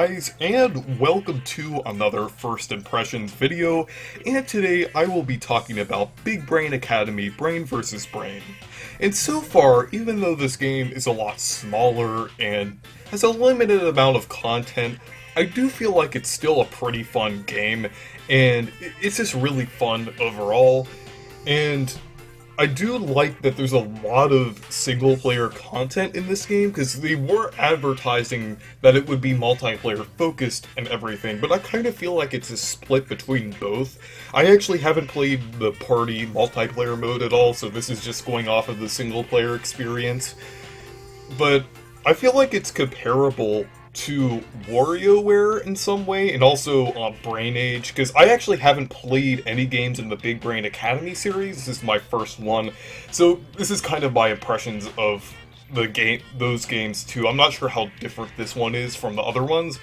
guys, and welcome to another First Impressions video, and today I will be talking about Big Brain Academy Brain vs. Brain. And so far, even though this game is a lot smaller and has a limited amount of content, I do feel like it's still a pretty fun game, and it's just really fun overall, and I do like that there's a lot of single-player content in this game, because they were advertising that it would be multiplayer-focused and everything, but I kind of feel like it's a split between both. I actually haven't played the party multiplayer mode at all, so this is just going off of the single-player experience. But I feel like it's comparable to WarioWare in some way, and also Brain Age, because I actually haven't played any games in the Big Brain Academy series. This is my first one, so this is kind of my impressions of those games too. I'm not sure how different this one is from the other ones,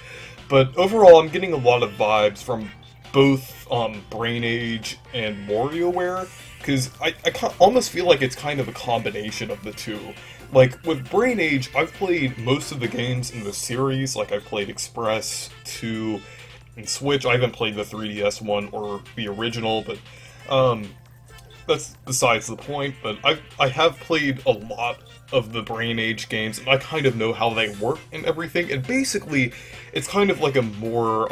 but overall I'm getting a lot of vibes from both Brain Age and WarioWare, because I almost feel like it's kind of a combination of the two. Like, with Brain Age, I've played most of the games in the series, like I've played Express, 2, and Switch. I haven't played the 3DS one or the original, but that's besides the point. But I have played a lot of the Brain Age games, and I kind of know how they work and everything, and basically, it's kind of like a more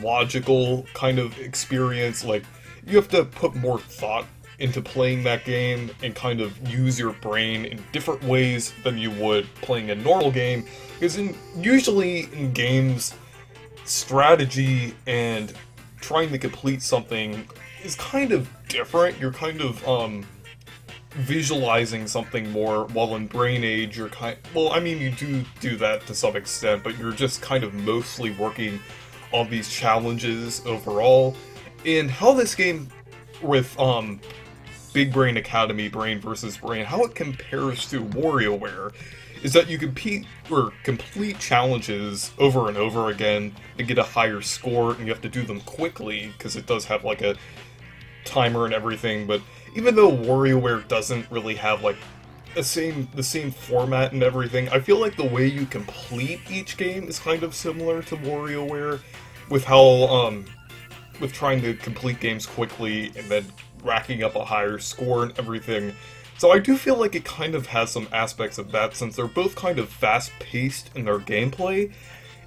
logical kind of experience. Like, you have to put more thought into playing that game and kind of use your brain in different ways than you would playing a normal game, because usually in games, strategy and trying to complete something is kind of different. You're kind of visualizing something more, while in Brain Age you're well, I mean, you do that to some extent, but you're just kind of mostly working on these challenges overall. And how this game with Big Brain Academy Brain vs. Brain, how it compares to WarioWare is that you complete challenges over and over again to get a higher score, and you have to do them quickly because it does have like a timer and everything. But even though WarioWare doesn't really have like the same format and everything, I feel like the way you complete each game is kind of similar to WarioWare, with how with trying to complete games quickly and then racking up a higher score and everything. So I do feel like it kind of has some aspects of that, since they're both kind of fast-paced in their gameplay.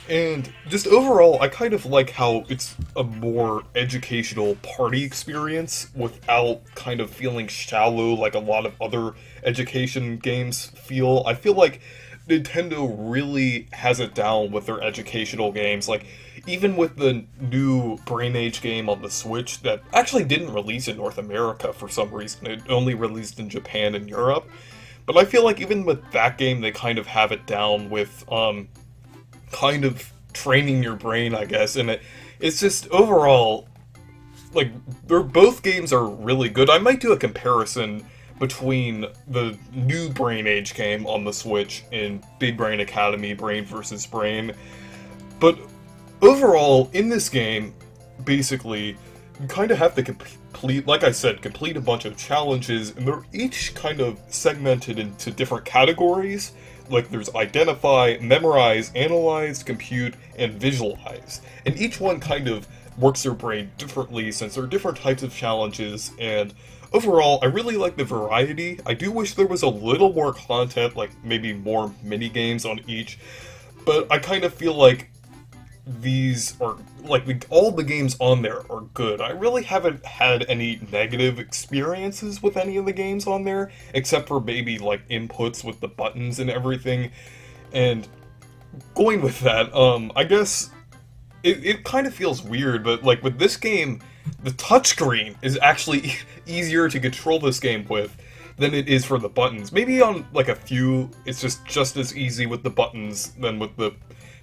And just overall, I kind of like how it's a more educational party experience without kind of feeling shallow like a lot of other education games feel. I feel like Nintendo really has it down with their educational games. Like, even with the new Brain Age game on the Switch that actually didn't release in North America for some reason, it only released in Japan and Europe. But I feel like even with that game, they kind of have it down with kind of training your brain, I guess. And it's just overall, like, both games are really good. I might do a comparison between the new Brain Age game on the Switch and Big Brain Academy Brain vs. Brain. But overall, in this game, basically, you kind of have to complete, like I said, complete a bunch of challenges, and they're each kind of segmented into different categories. Like, there's identify, memorize, analyze, compute, and visualize. And each one kind of works your brain differently, since there are different types of challenges, and overall, I really like the variety. I do wish there was a little more content, like maybe more mini-games on each, but I kind of feel like these are, like, all the games on there are good. I really haven't had any negative experiences with any of the games on there, except for maybe, like, inputs with the buttons and everything. And going with that, I guess it kind of feels weird, but, like, with this game, the touchscreen is actually easier to control this game with than it is for the buttons. Maybe on, like, a few, it's just as easy with the buttons than with the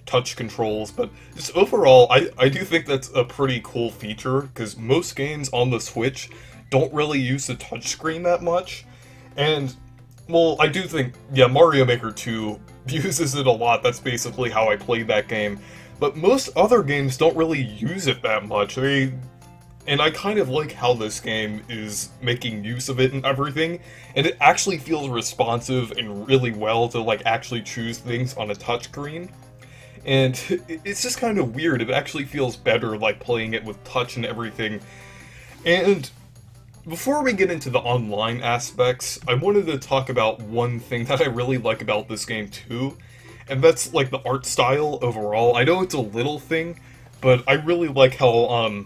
touch controls, but just overall, I do think that's a pretty cool feature, because most games on the Switch don't really use the touchscreen that much. And, well, I do think, yeah, Mario Maker 2 uses it a lot. That's basically how I played that game. But most other games don't really use it that much. And I kind of like how this game is making use of it and everything, and it actually feels responsive and really well to, like, actually choose things on a touchscreen. and it's just kind of weird. It actually feels better like playing it with touch and everything. And before we get into the online aspects, I wanted to talk about one thing that I really like about this game too, and that's like the art style overall. I know it's a little thing, but I really like how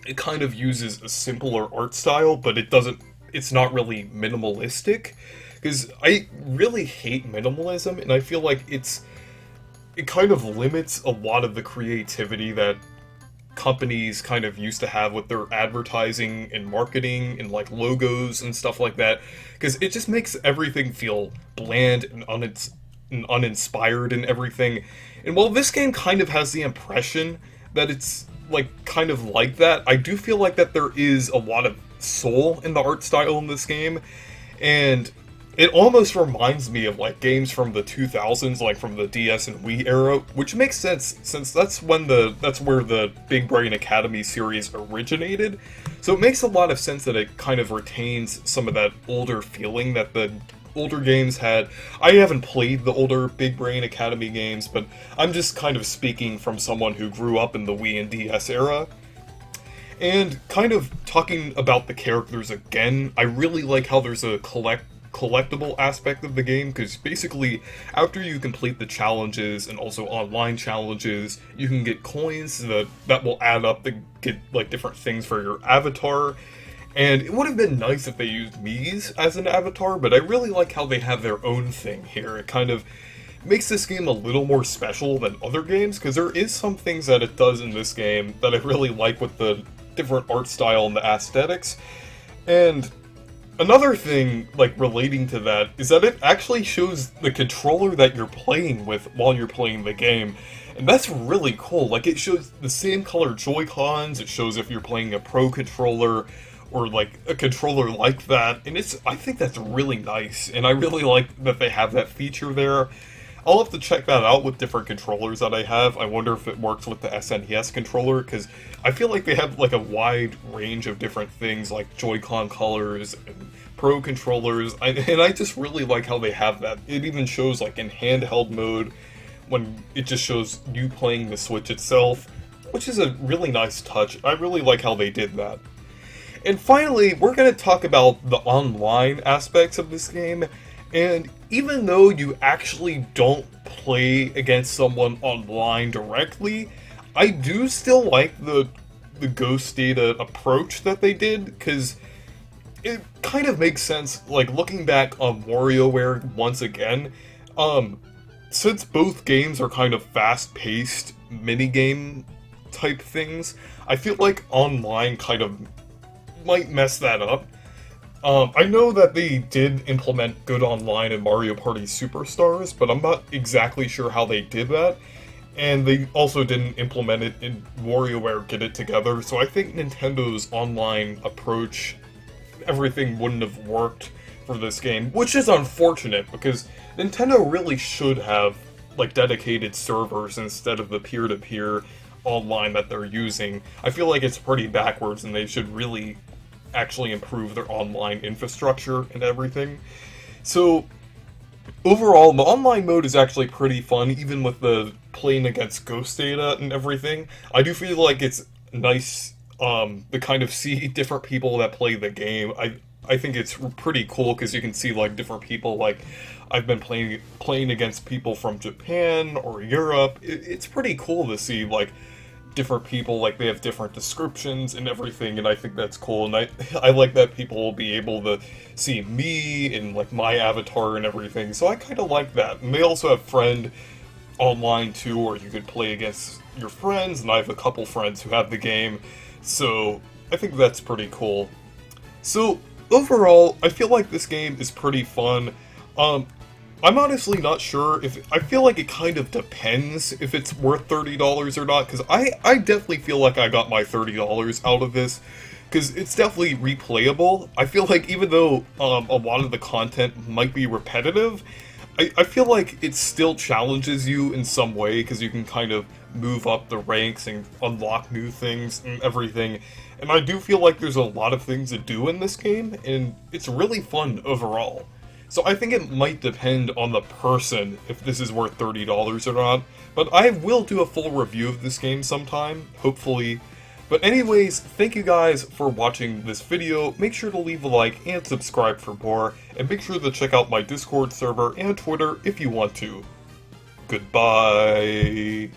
it kind of uses a simpler art style, but it's not really minimalistic, because I really hate minimalism, and I feel like it kind of limits a lot of the creativity that companies kind of used to have with their advertising and marketing and like logos and stuff like that, because it just makes everything feel bland and uninspired and everything. And while this game kind of has the impression that it's like kind of like that, I do feel like that there is a lot of soul in the art style in this game, and it almost reminds me of like games from the 2000s, like from the DS and Wii era, which makes sense since that's where the Big Brain Academy series originated. So it makes a lot of sense that it kind of retains some of that older feeling that the older games had. I haven't played the older Big Brain Academy games, but I'm just kind of speaking from someone who grew up in the Wii and DS era. And kind of talking about the characters again, I really like how there's a collectible aspect of the game, because basically after you complete the challenges and also online challenges, you can get coins that will add up to get like different things for your avatar. And it would have been nice if they used Mii's as an avatar, but I really like how they have their own thing here. It kind of makes this game a little more special than other games, because there is some things that it does in this game that I really like with the different art style and the aesthetics. And another thing, like, relating to that, is that it actually shows the controller that you're playing with while you're playing the game. And that's really cool. Like, it shows the same color Joy-Cons, it shows if you're playing a Pro controller, or, like, a controller like that, and I think that's really nice, and I really like that they have that feature there. I'll have to check that out with different controllers that I have. I wonder if it works with the SNES controller, because I feel like they have like a wide range of different things, like Joy-Con colors and Pro controllers, and I just really like how they have that. It even shows like in handheld mode, when it just shows you playing the Switch itself, which is a really nice touch. I really like how they did that. And finally, we're going to talk about the online aspects of this game. And even though you actually don't play against someone online directly, I do still like the Ghost Data approach that they did, because it kind of makes sense, like, looking back on WarioWare once again. Since both games are kind of fast-paced minigame type things, I feel like online kind of might mess that up. I know that they did implement Good Online in Mario Party Superstars, but I'm not exactly sure how they did that. And they also didn't implement it in WarioWare Get It Together, so I think Nintendo's online approach, everything wouldn't have worked for this game, which is unfortunate, because Nintendo really should have, like, dedicated servers instead of the peer-to-peer online that they're using. I feel like it's pretty backwards, and they should really actually improve their online infrastructure and everything. So overall, the online mode is actually pretty fun, even with the playing against Ghost Data and everything. I do feel like it's nice to kind of see different people that play the game. I think it's pretty cool, because you can see like different people. Like, I've been playing against people from Japan or Europe. It's pretty cool to see like different people, like they have different descriptions and everything, and I think that's cool. And I like that people will be able to see me and like my avatar and everything, so I kind of like that. And they also have friend online too, where you could play against your friends, and I have a couple friends who have the game, so I think that's pretty cool. So overall, I feel like this game is pretty fun. I'm honestly not sure I feel like it kind of depends if it's worth $30 or not, because I definitely feel like I got my $30 out of this, because it's definitely replayable. I feel like even though a lot of the content might be repetitive, I feel like it still challenges you in some way, because you can kind of move up the ranks and unlock new things and everything. And I do feel like there's a lot of things to do in this game, and it's really fun overall. So I think it might depend on the person if this is worth $30 or not, but I will do a full review of this game sometime, hopefully. But anyways, thank you guys for watching this video. Make sure to leave a like and subscribe for more, and make sure to check out my Discord server and Twitter if you want to. Goodbye.